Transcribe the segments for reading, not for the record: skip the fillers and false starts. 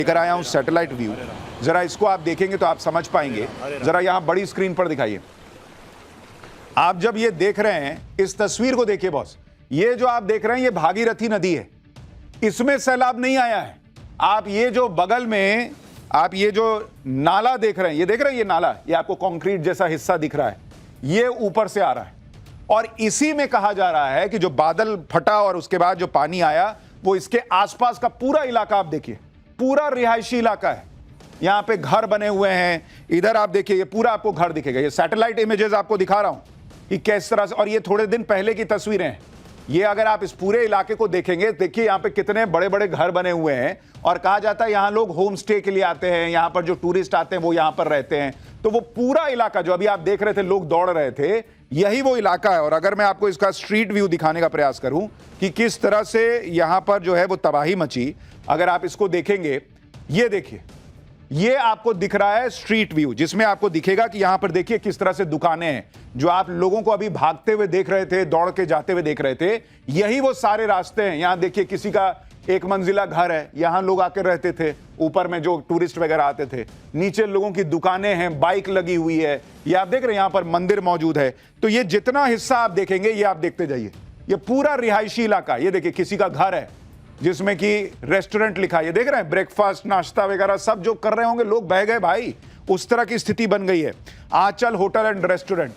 लेकर आया हूं सैटेलाइट व्यू। जरा इसको आप देखेंगे तो आप समझ पाएंगे। जरा यहां बड़ी स्क्रीन पर दिखाइए। आप जब ये देख रहे हैं, इस तस्वीर को देखिए बॉस। ये जो आप देख रहे हैं ये भागीरथी नदी है, इसमें सैलाब नहीं आया है। आप ये जो बगल में आप ये जो नाला देख रहे हैं, ये देख रहे हैं, ये नाला, ये आपको कंक्रीट जैसा हिस्सा दिख रहा है, ये ऊपर से आ रहा है। और इसी में कहा जा रहा है कि जो बादल फटा और उसके बाद जो पानी आया वो इसके आसपास का पूरा इलाका आप देखिए, पूरा रिहायशी इलाका है। यहां पे घर बने हुए हैं, इधर आप देखिए ये पूरा आपको घर दिखेगा। ये सैटेलाइट इमेजेस आपको दिखा रहा हूं कि किस तरह से, और ये थोड़े दिन पहले की तस्वीरें हैं। ये अगर आप इस पूरे इलाके को देखेंगे, देखिए यहां पे कितने बड़े बड़े घर बने हुए हैं। और कहा जाता है यहां लोग होम स्टे के लिए आते हैं, यहां पर जो टूरिस्ट आते हैं वो यहां पर रहते हैं। तो वो पूरा इलाका जो अभी आप देख रहे थे, लोग दौड़ रहे थे, यही वो इलाका है। और अगर मैं आपको इसका स्ट्रीट व्यू दिखाने का प्रयास करूं कि किस तरह से यहां पर जो है वो तबाही मची, अगर आप इसको देखेंगे, ये देखिए, ये आपको दिख रहा है स्ट्रीट व्यू, जिसमें आपको दिखेगा कि यहां पर देखिए किस तरह से दुकानें हैं। जो आप लोगों को अभी भागते हुए देख रहे थे, दौड़ के जाते हुए देख रहे थे, यही वो सारे रास्ते हैं। यहां देखिए किसी का एक मंजिला घर है, यहां लोग आकर रहते थे, ऊपर में जो टूरिस्ट वगैरह आते थे। नीचे लोगों की दुकानें हैं, बाइक लगी हुई है, ये आप देख रहे हैं, यहां पर मंदिर मौजूद है। तो ये जितना हिस्सा आप देखेंगे, ये आप देखते जाइए, ये पूरा रिहायशी इलाका। ये देखिए किसी का घर है जिसमें कि रेस्टोरेंट लिखा है, ये देख रहे हैं, ब्रेकफास्ट नाश्ता वगैरह सब जो कर रहे होंगे, लोग बह गए भाई, उस तरह की स्थिति बन गई है। Anchal hotel and restaurant,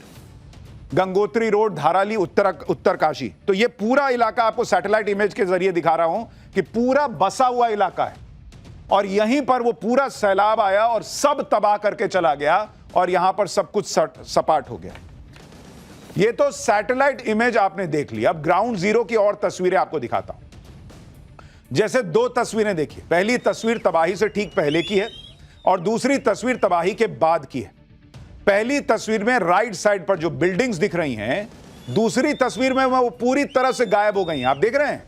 Gangotri road, Dharali, Uttarkashi. तो ये पूरा इलाका आपको सैटेलाइट इमेज के जरिए दिखा रहा हूं कि पूरा बसा हुआ इलाका है। और यहीं पर वो पूरा सैलाब आया और सब तबाह करके चला गया, और यहां पर सब कुछ सपाट हो गया। ये तो सैटेलाइट इमेज आपने देख ली। अब ग्राउंड जीरो की और तस्वीरें आपको दिखाता हूं। जैसे दो तस्वीरें देखिए, पहली तस्वीर तबाही से ठीक पहले की है और दूसरी तस्वीर तबाही के बाद की है। पहली तस्वीर में राइट साइड पर जो बिल्डिंग्स दिख रही हैं, दूसरी तस्वीर में वो पूरी तरह से गायब हो गई हैं। आप देख रहे हैं,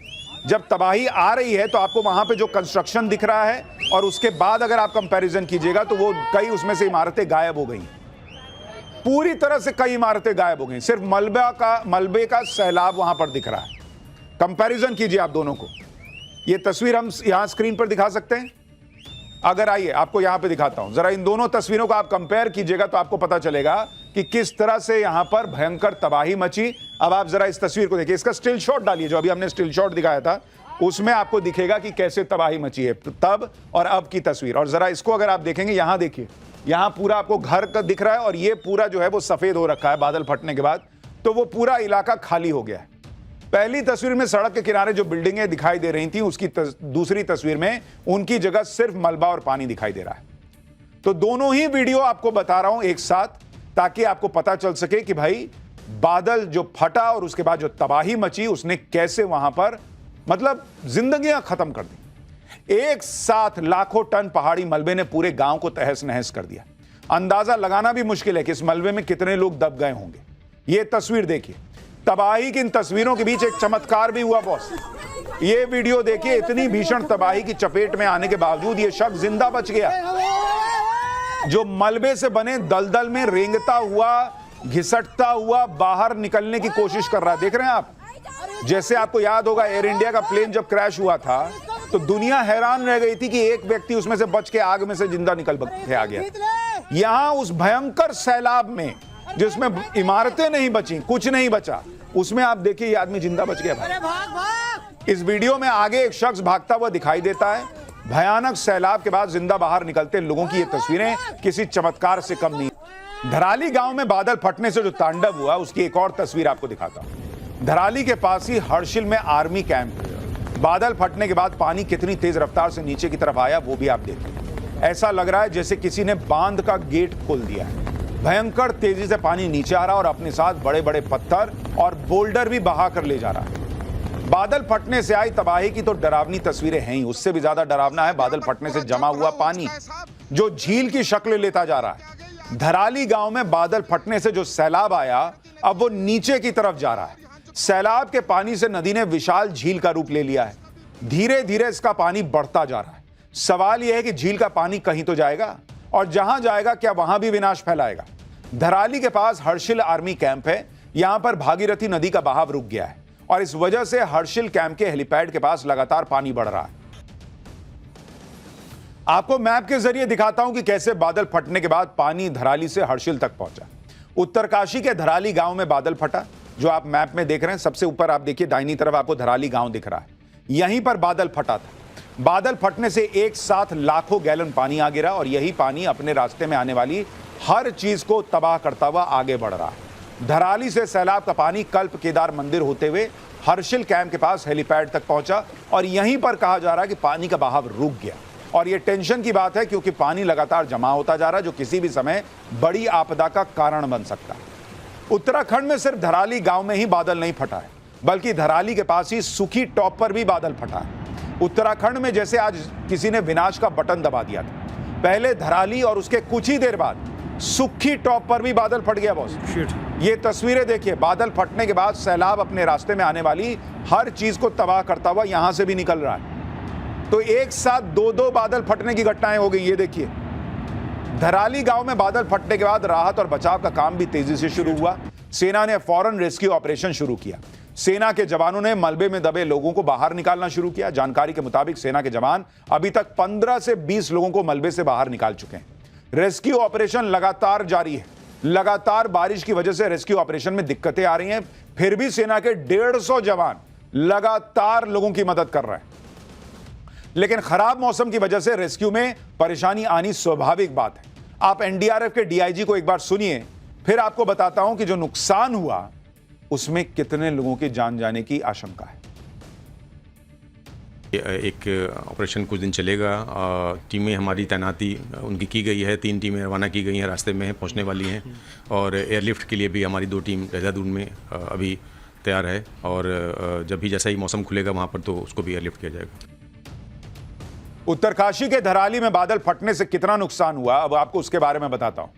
जब तबाही आ रही है तो आपको वहां पे जो कंस्ट्रक्शन दिख रहा है, और उसके बाद अगर आप कंपैरिजन कीजिएगा तो वो कई उसमें से इमारतें गायब हो गई, पूरी तरह से कई इमारतें गायब हो गई। सिर्फ मलबे का सैलाब वहां पर दिख रहा है। कंपैरिजन कीजिए आप दोनों को। ये तस्वीर हम यहां स्क्रीन पर दिखा सकते हैं। अगर आइए आपको यहां पे दिखाता हूं, जरा इन दोनों तस्वीरों को आप कंपेयर कीजिएगा तो आपको पता चलेगा कि किस तरह से यहां पर भयंकर तबाही मची। अब आप जरा इस तस्वीर को देखिए, इसका स्टिल शॉट डालिए, जो अभी हमने स्टिल शॉट दिखाया था उसमें आपको दिखेगा कि कैसे तबाही मची है तब और अब की तस्वीर। और जरा इसको अगर आप देखेंगे, यहां देखिए, यहां पूरा आपको घर का दिख रहा है, और ये पूरा जो है वो सफेद हो रखा है बादल फटने के बाद। तो वो पूरा इलाका खाली हो गया है। पहली तस्वीर में सड़क के किनारे जो बिल्डिंगें दिखाई दे रही थी, उसकी दूसरी तस्वीर में उनकी जगह सिर्फ मलबा और पानी दिखाई दे रहा है। तो दोनों ही वीडियो आपको बता रहा हूं एक साथ, ताकि आपको पता चल सके कि भाई बादल जो फटा और उसके बाद जो तबाही मची, उसने कैसे वहां पर मतलब जिंदगियां खत्म कर दी। एक साथ लाखों टन पहाड़ी मलबे ने पूरे गांव को तहस नहस कर दिया। अंदाजा लगाना भी मुश्किल है कि इस मलबे में कितने लोग दब गए होंगे। ये तस्वीर देखिए, तबाही की इन तस्वीरों के बीच एक चमत्कार भी हुआ बॉस। ये वीडियो देखिए, इतनी भीषण तबाही की चपेट में आने के बावजूद ये शख्स जिंदा बच गया, जो मलबे से बने दलदल में रेंगता हुआ, घिसटता हुआ बाहर निकलने की कोशिश कर रहा है। देख रहे हैं आप, जैसे आपको याद होगा एयर इंडिया का प्लेन जब क्रैश हुआ था तो दुनिया हैरान रह गई थी कि एक व्यक्ति उसमें से बच के आग में से जिंदा निकल के आ गया। यहां उस भयंकर सैलाब में, जिसमें इमारतें नहीं बची, कुछ नहीं बचा, उसमें आप देखिए ये आदमी जिंदा बच गया। इस वीडियो में आगे एक शख्स भागता हुआ दिखाई देता है। भयानक सैलाब के बाद जिंदा बाहर निकलते लोगों की ये तस्वीरें किसी चमत्कार से कम नहीं। धराली गांव में बादल फटने से जो तांडव हुआ, उसकी एक और तस्वीर आपको दिखाता हूं। धराली के पास ही हर्षिल में आर्मी कैंप, बादल फटने के बाद पानी कितनी तेज रफ्तार से नीचे की तरफ आया वो भी आप देखिए। ऐसा लग रहा है जैसे किसी ने बांध का गेट खोल दिया है। भयंकर तेजी से पानी नीचे आ रहा और अपने साथ बड़े बड़े पत्थर और बोल्डर भी बहा कर ले जा रहा है। बादल फटने से आई तबाही की तो डरावनी तस्वीरें हैं ही, उससे भी ज्यादा डरावना है बादल फटने से जमा हुआ पानी, जो झील की शक्ल लेता जा रहा है। धराली गांव में बादल फटने से जो सैलाब आया, अब वो नीचे की तरफ जा रहा है। सैलाब के पानी से नदी ने विशाल झील का रूप ले लिया है। धीरे धीरे इसका पानी बढ़ता जा रहा है। सवाल यह है कि झील का पानी कहीं तो जाएगा, और जहां जाएगा क्या वहां भी विनाश फैलाएगा। धराली के पास हर्षिल आर्मी कैंप है। यहां पर भागीरथी नदी का बहाव रुक गया है और इस वजह से हर्षिल कैंप के हेलीपैड के पास लगातार पानी बढ़ रहा है। आपको मैप के जरिए दिखाता हूं कि कैसे बादल फटने के बाद पानी धराली से हर्षिल तक पहुंचा। उत्तरकाशी के धराली गांव में बादल फटा, जो आप मैप में देख रहे हैं। सबसे ऊपर आप देखिए, दाहिनी तरफ आपको धराली गांव दिख रहा है, यहीं पर बादल फटा था। बादल फटने से एक साथ लाखों गैलन पानी आ गिरा और यही पानी अपने रास्ते में आने वाली हर चीज को तबाह करता हुआ आगे बढ़ रहा है। धराली से सैलाब का पानी कल्प केदार मंदिर होते हुए हर्षिल कैंप के पास हेलीपैड तक पहुंचा और यहीं पर कहा जा रहा है कि पानी का बहाव रुक गया। और यह टेंशन की बात है, क्योंकि पानी लगातार जमा होता जा रहा है, जो किसी भी समय बड़ी आपदा का कारण बन सकता है। उत्तराखंड में सिर्फ धराली गांव में ही बादल नहीं फटा है, बल्कि धराली के पास ही सुखी टॉप पर भी बादल फटा है। उत्तराखंड में जैसे आज किसी ने विनाश का बटन दबा दिया था। पहले धराली और उसके कुछ ही देर बाद सुखी टॉप पर भी बादल फट गया बॉस। ये तस्वीरें देखिए, बादल फटने के बाद सैलाब अपने रास्ते में आने वाली हर चीज को तबाह करता हुआ यहां से भी निकल रहा है। तो एक साथ दो बादल फटने की घटनाएं हो गई। ये देखिए, धराली गांव में बादल फटने के बाद राहत और बचाव का काम भी तेजी से शुरू हुआ। सेना ने फौरन रेस्क्यू ऑपरेशन शुरू किया। सेना के जवानों ने मलबे में दबे लोगों को बाहर निकालना शुरू किया। जानकारी के मुताबिक सेना के जवान अभी तक 15 से 20 लोगों को मलबे से बाहर निकाल चुके हैं। रेस्क्यू ऑपरेशन लगातार जारी है। लगातार बारिश की वजह से रेस्क्यू ऑपरेशन में दिक्कतें आ रही हैं, फिर भी सेना के 150 जवान लगातार लोगों की मदद कर रहे हैं। लेकिन खराब मौसम की वजह से रेस्क्यू में परेशानी आनी स्वाभाविक बात है। आप एनडीआरएफ के डीआईजी को एक बार सुनिए, फिर आपको बताता हूं कि जो नुकसान हुआ उसमें कितने लोगों की जान जाने की आशंका है। एक ऑपरेशन कुछ दिन चलेगा। टीमें हमारी तैनाती उनकी की गई है, 3 टीमें रवाना की गई हैं, रास्ते में पहुंचने वाली हैं। और एयरलिफ्ट के लिए भी हमारी 2 टीम देहरादून में अभी तैयार है। और जब भी जैसा ही मौसम खुलेगा वहां पर तो उसको भी एयरलिफ्ट किया जाएगा। उत्तरकाशी के धराली में बादल फटने से कितना नुकसान हुआ, अब आपको उसके बारे में बताता हूं।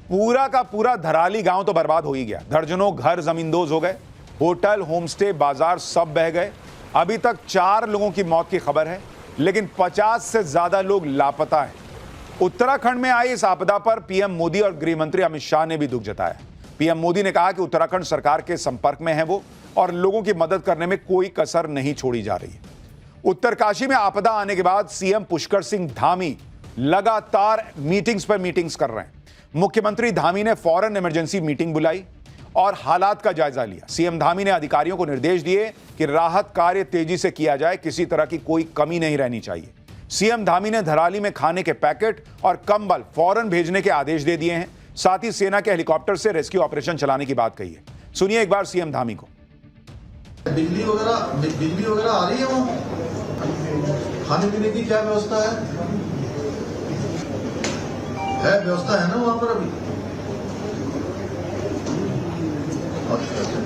पूरा का पूरा धराली गांव तो बर्बाद हो ही गया। दर्जनों घर जमींदोज हो गए, होटल, होमस्टे, बाजार सब बह गए। अभी तक 4 लोगों की मौत की खबर है, लेकिन 50 से ज्यादा लोग लापता हैं। उत्तराखंड में आई इस आपदा पर पीएम मोदी और गृह मंत्री अमित शाह ने भी दुख जताया। पीएम मोदी ने कहा कि उत्तराखंड सरकार के संपर्क में है वो, और लोगों की मदद करने में कोई कसर नहीं छोड़ी जा रही है। उत्तरकाशी में आपदा आने के बाद सीएम पुष्कर सिंह धामी लगातार मीटिंग्स पर मीटिंग्स कर रहे हैं। मुख्यमंत्री धामी ने फौरन इमरजेंसी मीटिंग बुलाई और हालात का जायजा लिया। सीएम धामी ने अधिकारियों को निर्देश दिए कि राहत कार्य तेजी से किया जाए, किसी तरह की कोई कमी नहीं रहनी चाहिए। सीएम धामी ने धराली में खाने के पैकेट और कंबल फौरन भेजने के आदेश दे दिए हैं। साथ ही सेना के हेलीकॉप्टर से रेस्क्यू ऑपरेशन चलाने की बात कही है। सुनिए एक बार सीएम धामी को। बिजली वगैरह आ रही है वहाँ? खाने पीने की क्या व्यवस्था है व्यवस्था है ना वहाँ पर अभी?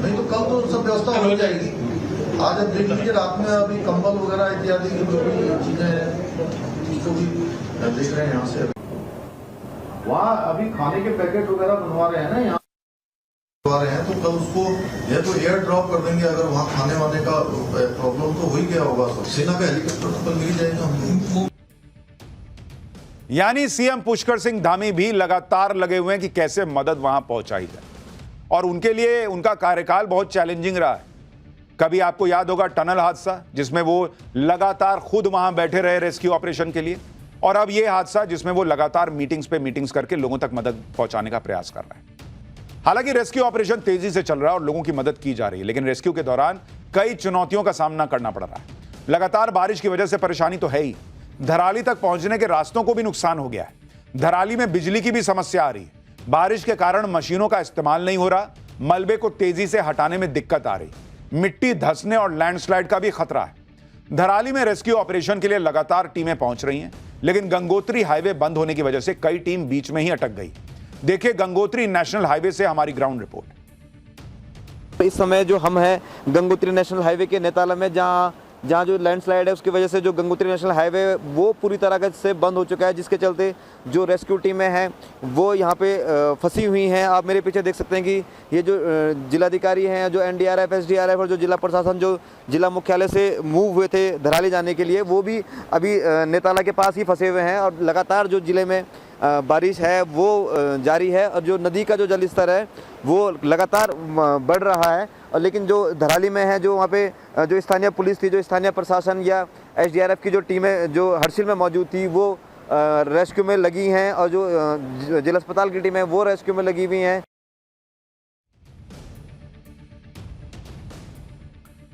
नहीं तो कल तो सब व्यवस्था हो जाएगी। आज अब देख लीजिए, रात में अभी कंबल वगैरह इत्यादि की जो भी चीजें हैं उसको भी देख रहे हैं यहाँ से। वहाँ अभी खाने के पैकेट वगैरह बनवा रहे हैं ना, यहाँ रहे हैं, तो कल उसको या तो एयर ड्रॉप कर देंगे। अगर वहाँ खाने वाने का प्रॉब्लम तो हो ही गया होगा, तो सेना का हेलीकॉप्टर तो कल मिल जाएगा हमको। यानी सीएम पुष्कर सिंह धामी भी लगातार लगे हुए हैं कि कैसे मदद वहां पहुंचाई जाए, और उनके लिए उनका कार्यकाल बहुत चैलेंजिंग रहा है। कभी आपको याद होगा टनल हादसा, जिसमें वो लगातार खुद वहां बैठे रहे रेस्क्यू ऑपरेशन के लिए, और अब ये हादसा जिसमें वो लगातार मीटिंग्स पे मीटिंग्स करके लोगों तक मदद पहुंचाने का प्रयास कर रहे हैं। हालांकि रेस्क्यू ऑपरेशन तेजी से चल रहा है और लोगों की मदद की जा रही है, लेकिन रेस्क्यू के दौरान कई चुनौतियों का सामना करना पड़ रहा है। लगातार बारिश की वजह से परेशानी तो है ही, धराली तक पहुंचने के रास्तों को भी नुकसान हो गया है। धराली में बिजली की भी समस्या आ रही है। बारिश के कारण मशीनों का इस्तेमाल नहीं हो रहा, मलबे को तेजी से हटाने में दिक्कत आ रही, मिट्टी धंसने और लैंडस्लाइड का भी खतरा है। धराली में रेस्क्यू ऑपरेशन के लिए लगातार टीमें पहुंच रही हैं, लेकिन गंगोत्री हाईवे बंद होने की वजह से कई टीम बीच में ही अटक गई। देखिए गंगोत्री नेशनल हाईवे से हमारी ग्राउंड रिपोर्ट। इस समय जो हम हैं गंगोत्री नेशनल हाईवे के नेताला में, जहाँ जो लैंडस्लाइड है उसकी वजह से जो गंगोत्री नेशनल हाईवे वो पूरी तरह से बंद हो चुका है, जिसके चलते जो रेस्क्यू टीमें हैं वो यहाँ पे फंसी हुई हैं। आप मेरे पीछे देख सकते हैं कि ये जो जिलाधिकारी हैं, जो एनडीआरएफ, एसडीआरएफ और जो जिला प्रशासन जो जिला मुख्यालय से मूव हुए थे धराली जाने के लिए, वो भी अभी नेताला के पास ही फंसे हुए हैं। और लगातार जो जिले में बारिश है वो जारी है, और जो नदी का जो जल स्तर है वो लगातार बढ़ रहा है। और लेकिन जो धराली में है, जो वहाँ पे जो स्थानीय पुलिस थी, जो स्थानीय प्रशासन या एसडीआरएफ की जो टीमें जो हर्षिल में मौजूद थी, वो रेस्क्यू में लगी हैं और जो जिला अस्पताल की टीम है वो रेस्क्यू में लगी हुई हैं।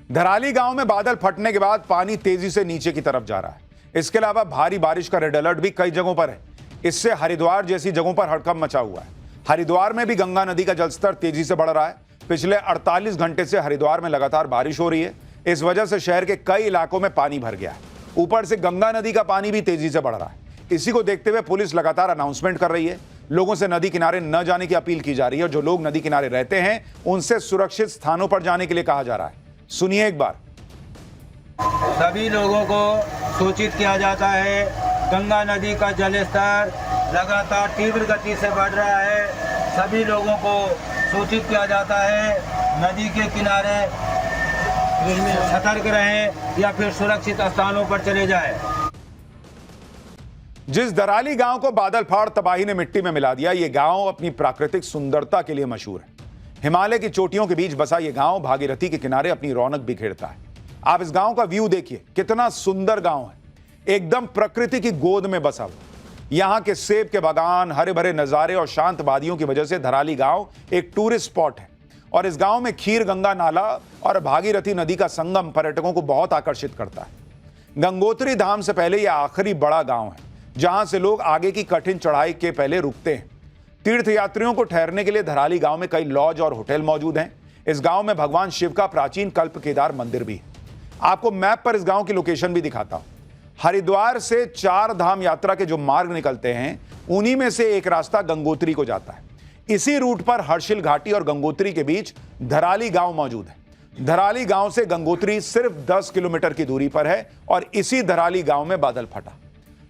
धराली गांव में बादल फटने के बाद पानी तेजी से नीचे की तरफ जा रहा है। इसके अलावा भारी बारिश का रेड अलर्ट भी कई जगहों पर है। इससे हरिद्वार जैसी जगहों पर हड़कंप मचा हुआ है। हरिद्वार में भी गंगा नदी का जलस्तर तेजी से बढ़ रहा है। पिछले 48 घंटे से हरिद्वार में लगातार बारिश हो रही है। इस वजह से शहर के कई इलाकों में पानी भर गया है। ऊपर से गंगा नदी का पानी भी तेजी से बढ़ रहा है। इसी को देखते हुए पुलिस लगातार अनाउंसमेंट कर रही है। लोगों से नदी किनारे न जाने की अपील की जा रही है और जो लोग नदी किनारे रहते हैं उनसे सुरक्षित स्थानों पर जाने के लिए कहा जा रहा है। सुनिए एक बार। सभी लोगों को सूचित किया जाता है, गंगा नदी का जलस्तर लगातार तीव्र गति से बढ़ रहा है। सभी लोगों को सूचित किया जाता है, नदी के किनारे सतर्क रहें या फिर सुरक्षित स्थानों पर चले जाएं। जिस दराली गांव को बादल फाड़ तबाही ने मिट्टी में मिला दिया, यह गांव अपनी प्राकृतिक सुंदरता के लिए मशहूर है। हिमालय की चोटियों के बीच बसा यह गांव भागीरथी के किनारे अपनी रौनक बिखेरता है। आप इस गांव का व्यू देखिए, कितना सुंदर गांव है, एकदम प्रकृति की गोद में बसा हुआ। यहां के सेब के बागान, हरे भरे नजारे और शांत वादियों की वजह से धराली गांव एक टूरिस्ट स्पॉट है और इस गांव में खीर गंगा नाला और भागीरथी नदी का संगम पर्यटकों को बहुत आकर्षित करता है। गंगोत्री धाम से पहले यह आखिरी बड़ा गांव है जहां से लोग आगे की कठिन चढ़ाई के पहले रुकते हैं। तीर्थयात्रियों को ठहरने के लिए धराली गांव में कई लॉज और होटल मौजूद हैं। इस गांव में भगवान शिव का प्राचीन कल्प केदार मंदिर भी है। आपको मैप पर इस गांव की लोकेशन भी दिखाता हूं। हरिद्वार से 4 धाम यात्रा के जो मार्ग निकलते हैं उन्हीं में से एक रास्ता गंगोत्री को जाता है। इसी रूट पर हर्षिल घाटी और गंगोत्री के बीच धराली गांव मौजूद है। धराली गांव से गंगोत्री सिर्फ 10 किलोमीटर की दूरी पर है और इसी धराली गांव में बादल फटा।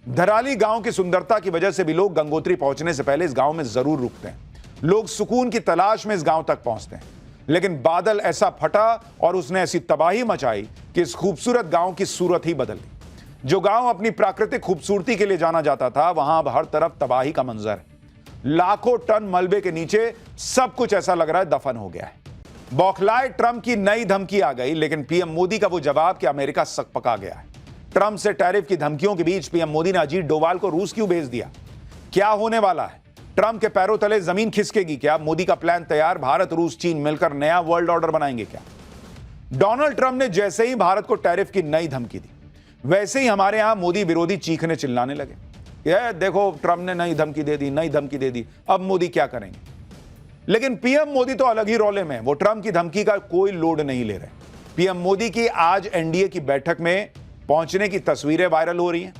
धराली गांव की सुंदरता की वजह से भी लोग गंगोत्री पहुंचने से पहले इस गांव में जरूर रुकते हैं। लोग सुकून की तलाश में इस गांव तक पहुंचते हैं, लेकिन बादल ऐसा फटा और उसने ऐसी तबाही मचाई कि इस खूबसूरत गांव की सूरत ही बदल गई। जो गांव अपनी प्राकृतिक खूबसूरती के लिए जाना जाता था, वहां अब हर तरफ तबाही का मंजर है। लाखों टन मलबे के नीचे सब कुछ ऐसा लग रहा है दफन हो गया है। बौखलाए ट्रंप की नई धमकी आ गई, लेकिन पीएम मोदी का वो जवाब कि अमेरिका सकपका गया है। ट्रंप से टैरिफ की धमकियों के बीच पीएम मोदी ने अजीत डोभाल को रूस क्यों भेज दिया? क्या होने वाला है? ट्रंप के पैरों तले जमीन खिसकेगी क्या? मोदी का प्लान तैयार, भारत रूस चीन मिलकर नया वर्ल्ड ऑर्डर बनाएंगे क्या? डोनाल्ड ट्रंप ने जैसे ही भारत को टैरिफ की नई धमकी दी, वैसे ही हमारे यहां मोदी विरोधी चीखने चिल्लाने लगे। ये देखो, ट्रंप ने नई धमकी दे दी, नई धमकी दे दी, अब मोदी क्या करेंगे? लेकिन पीएम मोदी तो अलग ही रोले में, वो ट्रंप की धमकी का कोई लोड नहीं ले रहे। पीएम मोदी की आज एनडीए की बैठक में पहुंचने की तस्वीरें वायरल हो रही हैं।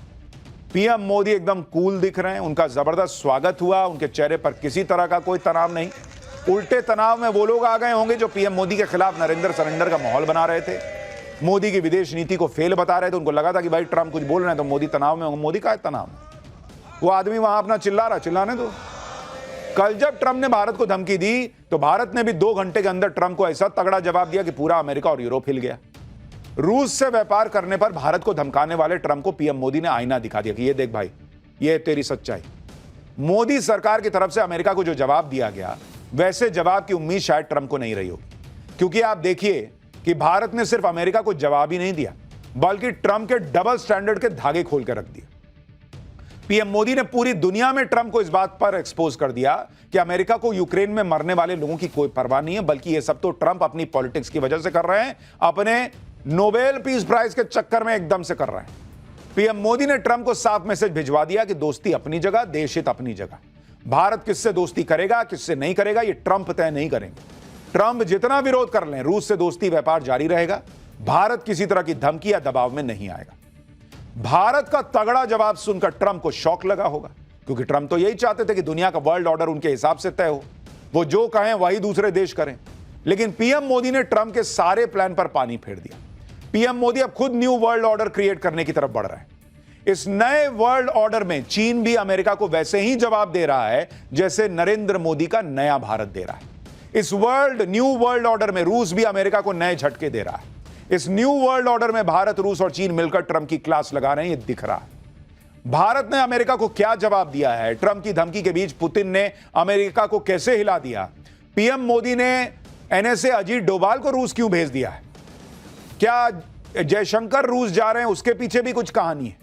पीएम मोदी एकदम कूल दिख रहे हैं, उनका जबरदस्त स्वागत हुआ, उनके चेहरे पर किसी तरह का कोई तनाव नहीं। उल्टे तनाव में वो लोग आ गए होंगे जो पीएम मोदी के खिलाफ नरेंद्र सरेंडर का माहौल बना रहे थे, मोदी की विदेश नीति को फेल बता रहे थे। उनको लगा था कि भाई ट्रंप कुछ बोल रहे हैं तो मोदी तनाव में होंगे। मोदी का तनाव में वो आदमी वहां अपना चिल्ला रहा, चिल्लाने दो। कल जब ट्रंप ने भारत को धमकी दी तो भारत ने भी 2 घंटे के अंदर ट्रंप को ऐसा तगड़ा जवाब दिया कि पूरा अमेरिका और यूरोप हिल गया। रूस से व्यापार करने पर भारत को धमकाने वाले ट्रंप को पीएम मोदी ने आईना दिखा दिया कि ये देख भाई, ये तेरी सच्चाई। मोदी सरकार की तरफ से अमेरिका को जो जवाब दिया गया, वैसे जवाब की उम्मीद शायद ट्रंप को नहीं रही होगी, क्योंकि आप देखिए कि भारत ने सिर्फ अमेरिका को जवाब ही नहीं दिया, बल्कि ट्रंप के डबल स्टैंडर्ड के धागे खोल कर रख दिए। पीएम मोदी ने पूरी दुनिया में ट्रंप को इस बात पर एक्सपोज कर दिया कि अमेरिका को यूक्रेन में मरने वाले लोगों की कोई परवाह नहीं है, बल्कि ये सब तो ट्रंप अपनी पॉलिटिक्स की वजह से कर रहे हैं, अपने नोबेल पीस प्राइज के चक्कर में एकदम से कर रहे हैं। पीएम मोदी ने ट्रंप को साफ मैसेज भिजवा दिया कि दोस्ती अपनी जगह, देश हित अपनी जगह। भारत किससे दोस्ती करेगा, किससे नहीं करेगा, ये ट्रंप तय नहीं करेंगे। ट्रंप जितना विरोध कर लें, रूस से दोस्ती व्यापार जारी रहेगा। भारत किसी तरह की धमकी या दबाव में नहीं आएगा। भारत का तगड़ा जवाब सुनकर ट्रंप को शॉक लगा होगा, क्योंकि ट्रंप तो यही चाहते थे कि दुनिया का वर्ल्ड ऑर्डर उनके हिसाब से तय हो, वो जो कहें वही दूसरे देश करें। लेकिन पीएम मोदी ने ट्रंप के सारे प्लान पर पानी फेर दिया। पीएम मोदी अब खुद न्यू वर्ल्ड ऑर्डर क्रिएट करने की तरफ बढ़ रहे हैं। इस नए वर्ल्ड ऑर्डर में चीन भी अमेरिका को वैसे ही जवाब दे रहा है जैसे नरेंद्र मोदी का नया भारत दे रहा है। इस न्यू वर्ल्ड ऑर्डर में रूस भी अमेरिका को नए झटके दे रहा है। इस न्यू वर्ल्ड ऑर्डर में भारत, रूस और चीन मिलकर ट्रंप की क्लास लगा रहे हैं, ये दिख रहा है। भारत ने अमेरिका को क्या जवाब दिया है? ट्रंप की धमकी के बीच पुतिन ने अमेरिका को कैसे हिला दिया? पीएम मोदी ने एनएसए अजीत डोभाल को रूस क्यों भेज दिया है? क्या जयशंकर रूस जा रहे हैं, उसके पीछे भी कुछ कहानी है?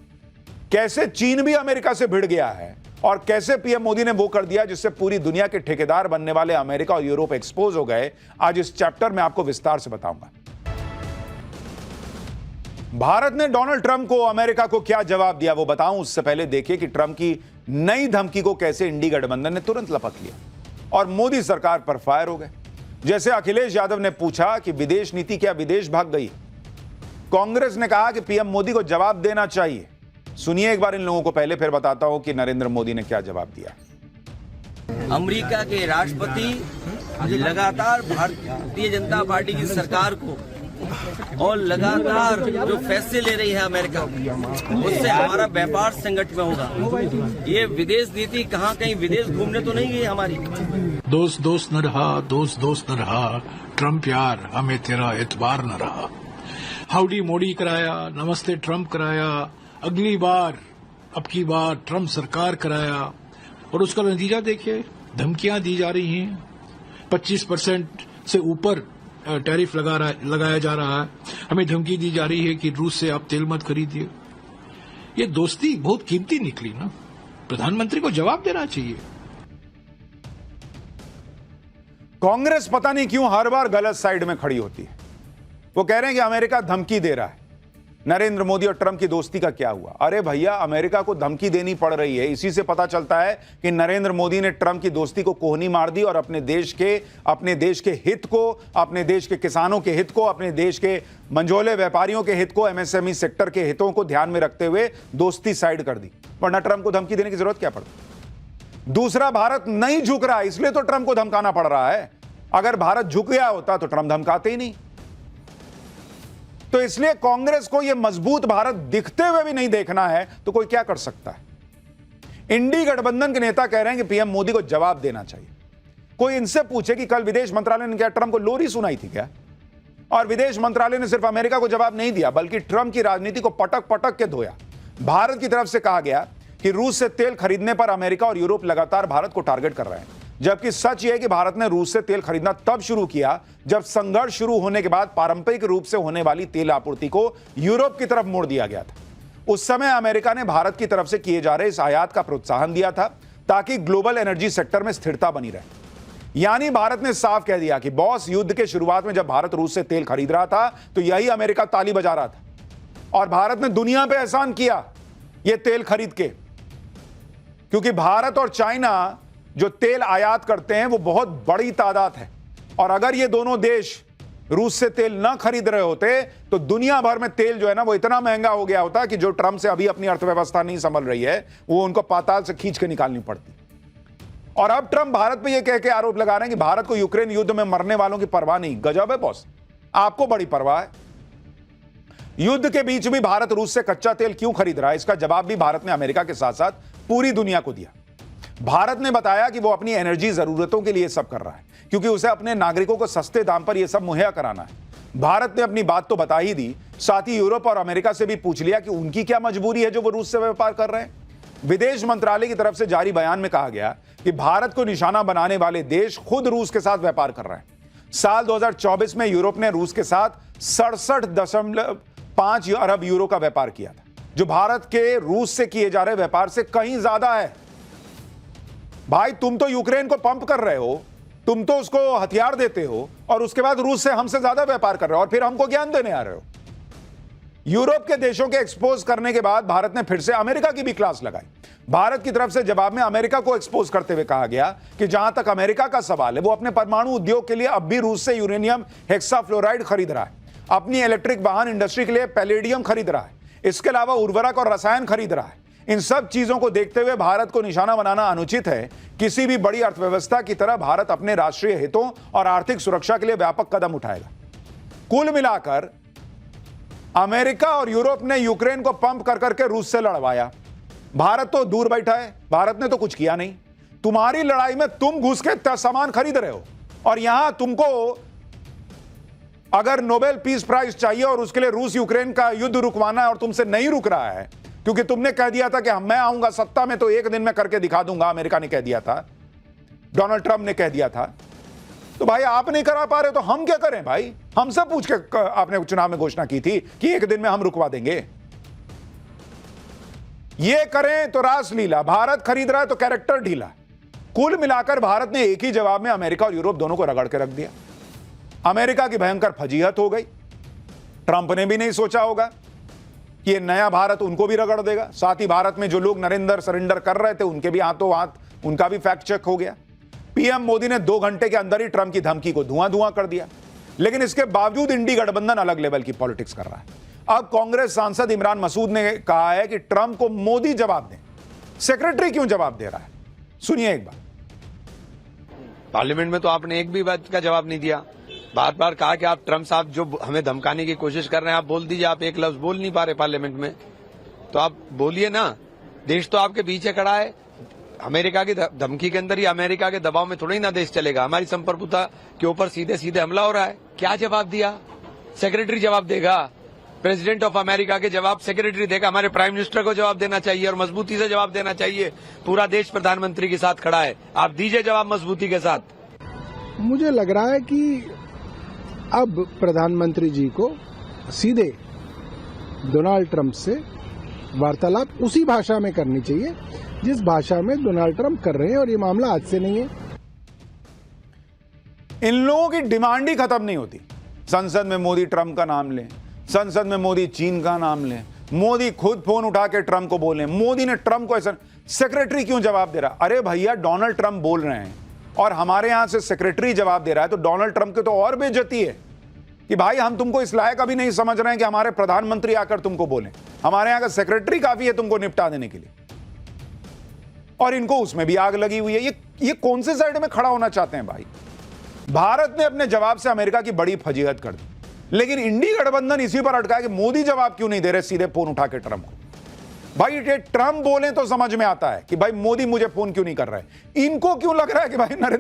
कैसे चीन भी अमेरिका से भिड़ गया है और कैसे पीएम मोदी ने वो कर दिया जिससे पूरी दुनिया के ठेकेदार बनने वाले अमेरिका और यूरोप एक्सपोज हो गए, आज इस चैप्टर में आपको विस्तार से बताऊंगा। भारत ने डोनाल्ड ट्रंप को अमेरिका को क्या जवाब दिया वो बताऊं, उससे पहले देखिए कि ट्रंप की नई धमकी को कैसे इंडी गठबंधन ने तुरंत लपक लिया और मोदी सरकार पर फायर हो गए। जैसे अखिलेश यादव ने पूछा कि विदेश नीति क्या विदेश भाग गई, कांग्रेस ने कहा कि पीएम मोदी को जवाब देना चाहिए। सुनिए एक बार इन लोगों को, पहले फिर बताता हूं कि नरेंद्र मोदी ने क्या जवाब दिया। अमेरिका के राष्ट्रपति लगातार भारतीय जनता पार्टी की सरकार को और लगातार जो फैसले ले रही है अमेरिका, उससे हमारा व्यापार संकट में होगा। ये विदेश नीति कहाँ कहीं विदेश घूमने तो नहीं गई हमारी। दोस्त दोस्त न रहा, दोस्त दोस्त न रहा, ट्रम्प यार हमें तेरा एतबार न रहा। हाउडी मोदी कराया, नमस्ते ट्रम्प कराया, अगली बार अब की बार ट्रम्प सरकार कराया और उसका नतीजा देखिए, धमकियां दी जा रही हैं। 25% से ऊपर टैरिफ लगाया जा रहा है। हमें धमकी दी जा रही है कि रूस से आप तेल मत खरीदिए। ये दोस्ती बहुत कीमती निकली ना, प्रधानमंत्री को जवाब देना चाहिए। कांग्रेस पता नहीं क्यों हर बार गलत साइड में खड़ी होती है। वो कह रहे हैं कि अमेरिका धमकी दे रहा है। नरेंद्र मोदी और ट्रंप की दोस्ती का क्या हुआ? अरे भैया, अमेरिका को धमकी देनी पड़ रही है। इसी से पता चलता है कि नरेंद्र मोदी ने ट्रंप की दोस्ती को कोहनी मार दी और अपने देश के हित को, अपने देश के किसानों के हित को, अपने देश के मंझोले व्यापारियों के हित को, एमएसएमई सेक्टर के हितों को ध्यान में रखते हुए दोस्ती साइड कर दी। वरना ट्रंप को धमकी देने की जरूरत क्या पड़ती? दूसरा, भारत नहीं झुक रहा, इसलिए तो ट्रंप को धमकाना पड़ रहा है। अगर भारत झुक गया होता तो ट्रंप धमकाते ही नहीं। तो इसलिए कांग्रेस को यह मजबूत भारत दिखते हुए भी नहीं देखना है तो कोई क्या कर सकता है। इंडी गठबंधन के नेता कह रहे हैं कि पीएम मोदी को जवाब देना चाहिए। कोई इनसे पूछे कि कल विदेश मंत्रालय ने क्या ट्रंप को लोरी सुनाई थी क्या? और विदेश मंत्रालय ने सिर्फ अमेरिका को जवाब नहीं दिया बल्कि ट्रंप की राजनीति को पटक पटक के धोया। भारत की तरफ से कहा गया कि रूस से तेल खरीदने पर अमेरिका और यूरोप लगातार भारत को टारगेट कर रहे हैं, जबकि सच यह है कि भारत ने रूस से तेल खरीदना तब शुरू किया जब संघर्ष शुरू होने के बाद पारंपरिक रूप से होने वाली तेल आपूर्ति को यूरोप की तरफ मोड़ दिया गया था। उस समय अमेरिका ने भारत की तरफ से किए जा रहे इस आयात का प्रोत्साहन दिया था ताकि ग्लोबल एनर्जी सेक्टर में स्थिरता बनी रहे। यानी भारत ने साफ कह दिया कि बॉस, युद्ध के शुरुआत में जब भारत रूस से तेल खरीद रहा था तो यही अमेरिका ताली बजा रहा था और भारत ने दुनिया पे एहसान किया यह तेल खरीद के, क्योंकि भारत और चाइना जो तेल आयात करते हैं वो बहुत बड़ी तादाद है और अगर ये दोनों देश रूस से तेल ना खरीद रहे होते तो दुनिया भर में तेल जो है ना वो इतना महंगा हो गया होता कि जो ट्रंप से अभी अपनी अर्थव्यवस्था नहीं संभल रही है वो उनको पाताल से खींच के निकालनी पड़ती। और अब ट्रंप भारत पे ये कह के आरोप लगा रहे हैं कि भारत को यूक्रेन युद्ध में मरने वालों की परवाह नहीं। गजब है बॉस, आपको बड़ी परवाह है। युद्ध के बीच भी भारत रूस से कच्चा तेल क्यों खरीद रहा है, इसका जवाब भी भारत ने अमेरिका के साथ साथ पूरी दुनिया को दिया। भारत ने बताया कि वो अपनी एनर्जी जरूरतों के लिए सब कर रहा है क्योंकि उसे अपने नागरिकों को सस्ते दाम पर यह सब मुहैया कराना है। भारत ने अपनी बात तो बता ही दी, साथ ही यूरोप और अमेरिका से भी पूछ लिया कि उनकी क्या मजबूरी है जो वो रूस से व्यापार कर रहे हैं। विदेश मंत्रालय की तरफ से जारी बयान में कहा गया कि भारत को निशाना बनाने वाले देश खुद रूस के साथ व्यापार कर रहे हैं। साल 2024 में यूरोप ने रूस के साथ 67.5 अरब यूरो का व्यापार किया था, जो भारत के रूस से किए जा रहे व्यापार से कहीं ज्यादा है। भाई, तुम तो यूक्रेन को पंप कर रहे हो, तुम तो उसको हथियार देते हो और उसके बाद रूस से हमसे ज्यादा व्यापार कर रहे हो और फिर हमको ज्ञान देने आ रहे हो। यूरोप के देशों के एक्सपोज करने के बाद भारत ने फिर से अमेरिका की भी क्लास लगाई। भारत की तरफ से जवाब में अमेरिका को एक्सपोज करते हुए कहा गया कि जहां तक अमेरिका का सवाल है वो अपने परमाणु उद्योग के लिए अब भी रूस से यूरेनियम हेक्साफ्लोराइड खरीद रहा है, अपनी इलेक्ट्रिक वाहन इंडस्ट्री के लिए पैलेडियम खरीद रहा है, इसके अलावा उर्वरक और रसायन खरीद रहा है। इन सब चीजों को देखते हुए भारत को निशाना बनाना अनुचित है। किसी भी बड़ी अर्थव्यवस्था की तरह भारत अपने राष्ट्रीय हितों और आर्थिक सुरक्षा के लिए व्यापक कदम उठाएगा। कुल मिलाकर अमेरिका और यूरोप ने यूक्रेन को पंप कर करके रूस से लड़वाया। भारत तो दूर बैठा है, भारत ने तो कुछ किया नहीं। तुम्हारी लड़ाई में तुम घुस के सामान खरीद रहे हो और यहां तुमको अगर नोबेल पीस प्राइज चाहिए और उसके लिए रूस यूक्रेन का युद्ध रुकवाना है और तुमसे नहीं रुक रहा है क्योंकि तुमने कह दिया था कि मैं आऊंगा सत्ता में तो एक दिन में करके दिखा दूंगा, अमेरिका ने कह दिया था, डोनाल्ड ट्रंप ने कह दिया था, तो भाई आप नहीं करा पा रहे तो हम क्या करें भाई? हमसे पूछ के आपने चुनाव में घोषणा की थी कि एक दिन में हम रुकवा देंगे। ये करें तो रासलीला, भारत खरीद रहा है तो कैरेक्टर ढीला। कुल मिलाकर भारत ने एक ही जवाब में अमेरिका और यूरोप दोनों को रगड़ के रख दिया। अमेरिका की भयंकर फजीहत हो गई। ट्रंप ने भी नहीं सोचा होगा कि ये नया भारत उनको भी रगड़ देगा। साथ ही भारत में जो लोग नरेंद्र सरेंडर कर रहे थे उनके भी हाथों हाथ उनका भी फैक्ट चेक हो गया। पीएम मोदी ने 2 घंटे के अंदर ही ट्रंप की धमकी को धुआं धुआं कर दिया। लेकिन इसके बावजूद इंडी गठबंधन अलग लेवल की पॉलिटिक्स कर रहा है। अब कांग्रेस सांसद इमरान मसूद ने कहा है कि ट्रंप को मोदी जवाब दें, सेक्रेटरी क्यों जवाब दे रहा है? सुनिए एक बार। पार्लियामेंट में तो आपने एक भी बात का जवाब नहीं दिया। बार बार कहा कि आप ट्रंप साहब जो हमें धमकाने की कोशिश कर रहे हैं, आप बोल दीजिए। आप एक लफ्ज बोल नहीं पा रहे पार्लियामेंट में, तो आप बोलिए ना। देश तो आपके पीछे खड़ा है। अमेरिका की धमकी के अंदर ही, अमेरिका के दबाव में थोड़ा ही ना देश चलेगा। हमारी संप्रभुता के ऊपर सीधे सीधे हमला हो रहा है। क्या जवाब दिया? सेक्रेटरी जवाब देगा। प्रेसिडेंट ऑफ अमेरिका के जवाब सेक्रेटरी देगा। हमारे प्राइम मिनिस्टर को जवाब देना चाहिए और मजबूती से जवाब देना चाहिए। पूरा देश प्रधानमंत्री के साथ खड़ा है, आप दीजिए जवाब मजबूती के साथ। मुझे लग रहा है कि अब प्रधानमंत्री जी को सीधे डोनाल्ड ट्रंप से वार्तालाप उसी भाषा में करनी चाहिए जिस भाषा में डोनाल्ड ट्रंप कर रहे हैं, और ये मामला आज से नहीं है। इन लोगों की डिमांड ही खत्म नहीं होती। संसद में मोदी ट्रंप का नाम लें, संसद में मोदी चीन का नाम लें, मोदी खुद फोन उठा के ट्रंप को बोले, मोदी ने ट्रंप को ऐसा। सेक्रेटरी क्यों जवाब दे रहा? अरे भैया, डोनाल्ड ट्रंप बोल रहे हैं और हमारे यहां से सेक्रेटरी जवाब दे रहा है, तो डोनाल्ड ट्रंप की तो और बेइज्जती है कि भाई हम तुमको इस लायक अभी नहीं समझ रहे हैं कि हमारे प्रधानमंत्री आकर तुमको बोले। हमारे यहां का सेक्रेटरी काफी है तुमको निपटा देने के लिए। और इनको उसमें भी आग लगी हुई है। ये कौन से साइड में खड़ा होना चाहते हैं भाई? भारत ने अपने जवाब से अमेरिका की बड़ी फजीहत कर दी, लेकिन इंडी गठबंधन इसी पर अटका है कि मोदी जवाब क्यों नहीं दे रहे सीधे फोन उठा के ट्रंप को। भाई ये ट्रंप बोले तो समझ में आता है कि भाई मोदी मुझे फोन क्यों नहीं कर रहा है। इनको क्यों लग रहा है कि भाई नरेंद्र